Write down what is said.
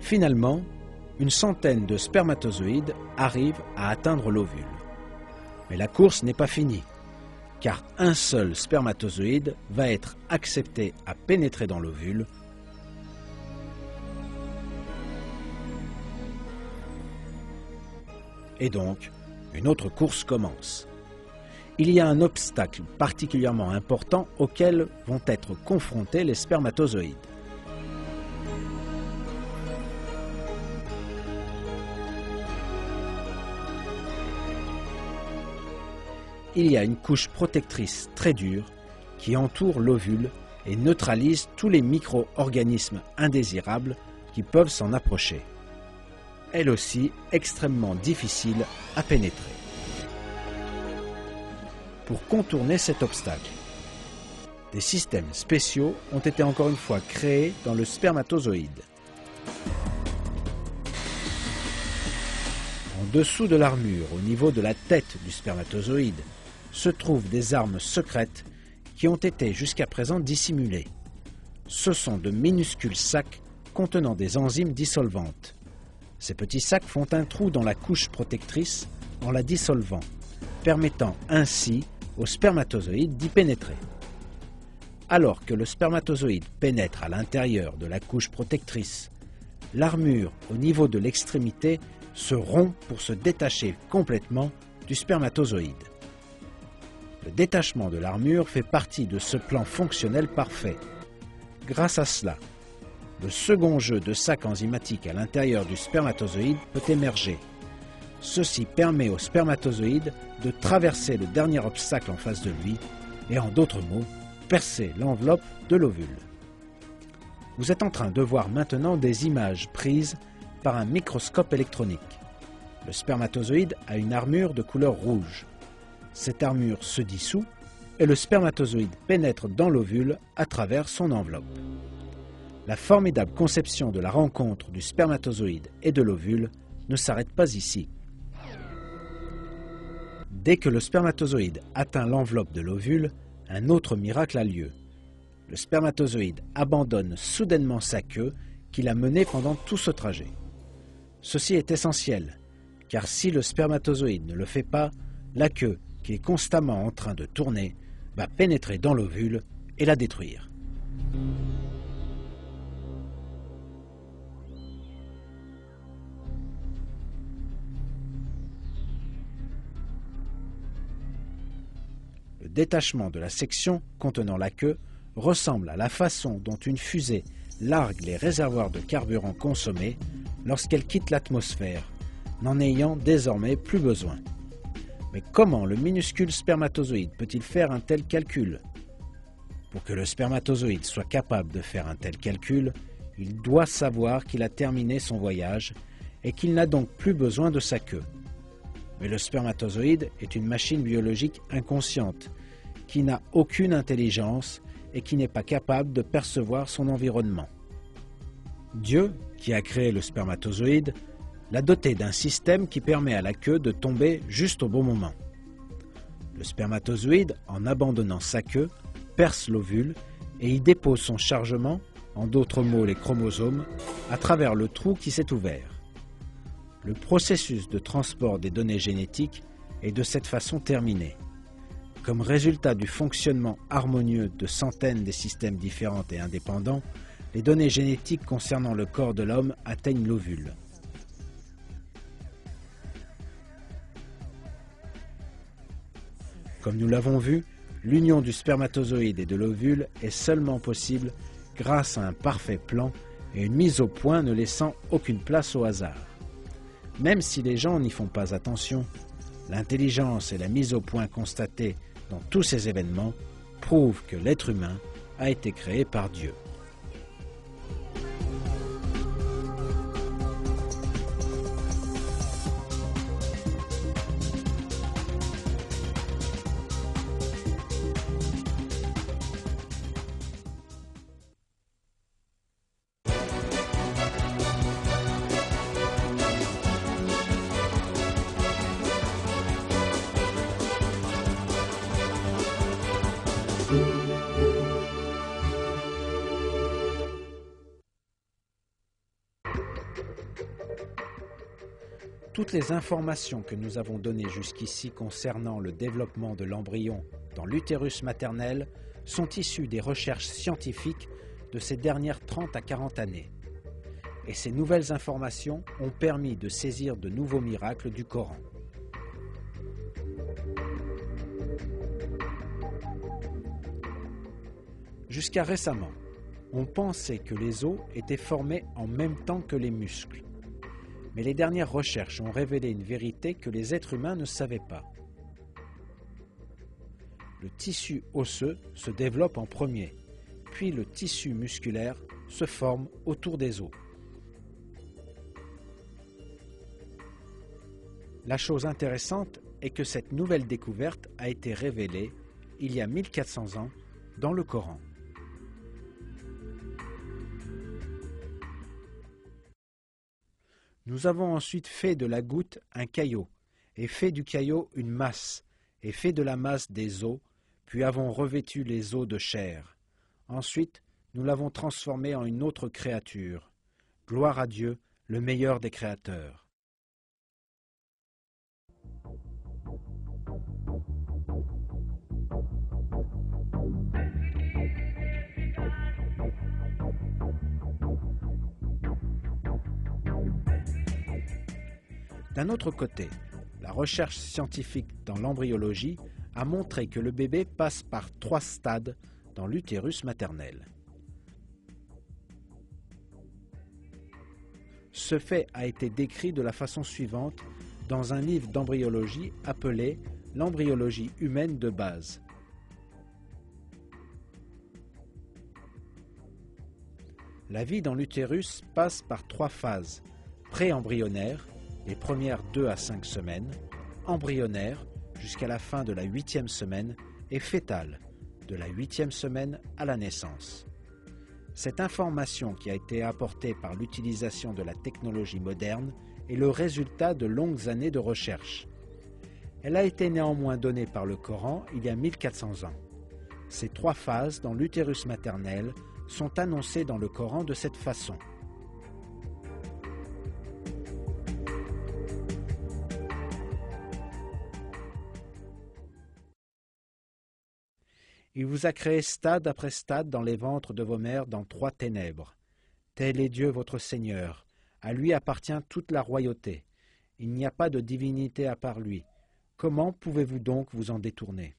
Finalement, une centaine de spermatozoïdes arrivent à atteindre l'ovule. Mais la course n'est pas finie, car un seul spermatozoïde va être accepté à pénétrer dans l'ovule. Et donc, une autre course commence. Il y a un obstacle particulièrement important auquel vont être confrontés les spermatozoïdes. Il y a une couche protectrice très dure qui entoure l'ovule et neutralise tous les micro-organismes indésirables qui peuvent s'en approcher. Elle aussi extrêmement difficile à pénétrer. Pour contourner cet obstacle, des systèmes spéciaux ont été encore une fois créés dans le spermatozoïde. En dessous de l'armure, au niveau de la tête du spermatozoïde, se trouvent des armes secrètes qui ont été jusqu'à présent dissimulées. Ce sont de minuscules sacs contenant des enzymes dissolvantes. Ces petits sacs font un trou dans la couche protectrice en la dissolvant, permettant ainsi au spermatozoïde d'y pénétrer. Alors que le spermatozoïde pénètre à l'intérieur de la couche protectrice, l'armure au niveau de l'extrémité se rompt pour se détacher complètement du spermatozoïde. Le détachement de l'armure fait partie de ce plan fonctionnel parfait. Grâce à cela, le second jeu de sacs enzymatiques à l'intérieur du spermatozoïde peut émerger. Ceci permet au spermatozoïde de traverser le dernier obstacle en face de lui et, en d'autres mots, percer l'enveloppe de l'ovule. Vous êtes en train de voir maintenant des images prises par un microscope électronique. Le spermatozoïde a une armure de couleur rouge. Cette armure se dissout et le spermatozoïde pénètre dans l'ovule à travers son enveloppe. La formidable conception de la rencontre du spermatozoïde et de l'ovule ne s'arrête pas ici. Dès que le spermatozoïde atteint l'enveloppe de l'ovule, un autre miracle a lieu. Le spermatozoïde abandonne soudainement sa queue qu'il a menée pendant tout ce trajet. Ceci est essentiel, car si le spermatozoïde ne le fait pas, la queue, qui est constamment en train de tourner, va pénétrer dans l'ovule et la détruire. Le détachement de la section contenant la queue ressemble à la façon dont une fusée largue les réservoirs de carburant consommés lorsqu'elle quitte l'atmosphère, n'en ayant désormais plus besoin. Mais comment le minuscule spermatozoïde peut-il faire un tel calcul? Pour que le spermatozoïde soit capable de faire un tel calcul, il doit savoir qu'il a terminé son voyage et qu'il n'a donc plus besoin de sa queue. Mais le spermatozoïde est une machine biologique inconsciente, qui n'a aucune intelligence et qui n'est pas capable de percevoir son environnement. Dieu, qui a créé le spermatozoïde, l'a doté d'un système qui permet à la queue de tomber juste au bon moment. Le spermatozoïde, en abandonnant sa queue, perce l'ovule et y dépose son chargement, en d'autres mots les chromosomes, à travers le trou qui s'est ouvert. Le processus de transport des données génétiques est de cette façon terminé. Comme résultat du fonctionnement harmonieux de centaines de systèmes différents et indépendants, les données génétiques concernant le corps de l'homme atteignent l'ovule. Comme nous l'avons vu, l'union du spermatozoïde et de l'ovule est seulement possible grâce à un parfait plan et une mise au point ne laissant aucune place au hasard. Même si les gens n'y font pas attention, l'intelligence et la mise au point constatées dans tous ces événements prouvent que l'être humain a été créé par Dieu. Toutes les informations que nous avons données jusqu'ici concernant le développement de l'embryon dans l'utérus maternel sont issues des recherches scientifiques de ces dernières 30 à 40 années. Et ces nouvelles informations ont permis de saisir de nouveaux miracles du Coran. Jusqu'à récemment, on pensait que les os étaient formés en même temps que les muscles. Mais les dernières recherches ont révélé une vérité que les êtres humains ne savaient pas. Le tissu osseux se développe en premier, puis le tissu musculaire se forme autour des os. La chose intéressante est que cette nouvelle découverte a été révélée il y a 1400 ans dans le Coran. Nous avons ensuite fait de la goutte un caillot, et fait du caillot une masse, et fait de la masse des os, puis avons revêtu les os de chair. Ensuite, nous l'avons transformé en une autre créature. Gloire à Dieu, le meilleur des créateurs. D'un autre côté, la recherche scientifique dans l'embryologie a montré que le bébé passe par 3 stades dans l'utérus maternel. Ce fait a été décrit de la façon suivante dans un livre d'embryologie appelé « L'embryologie humaine de base ». La vie dans l'utérus passe par 3 phases, pré-embryonnaire, les premières 2 à 5 semaines, embryonnaire jusqu'à la fin de la 8e semaine et fétale, de la 8e semaine à la naissance. Cette information qui a été apportée par l'utilisation de la technologie moderne est le résultat de longues années de recherche. Elle a été néanmoins donnée par le Coran il y a 1400 ans. Ces 3 phases dans l'utérus maternel sont annoncées dans le Coran de cette façon. Il vous a créé stade après stade dans les ventres de vos mères dans 3 ténèbres. Tel est Dieu votre Seigneur. À lui appartient toute la royauté. Il n'y a pas de divinité à part lui. Comment pouvez-vous donc vous en détourner ?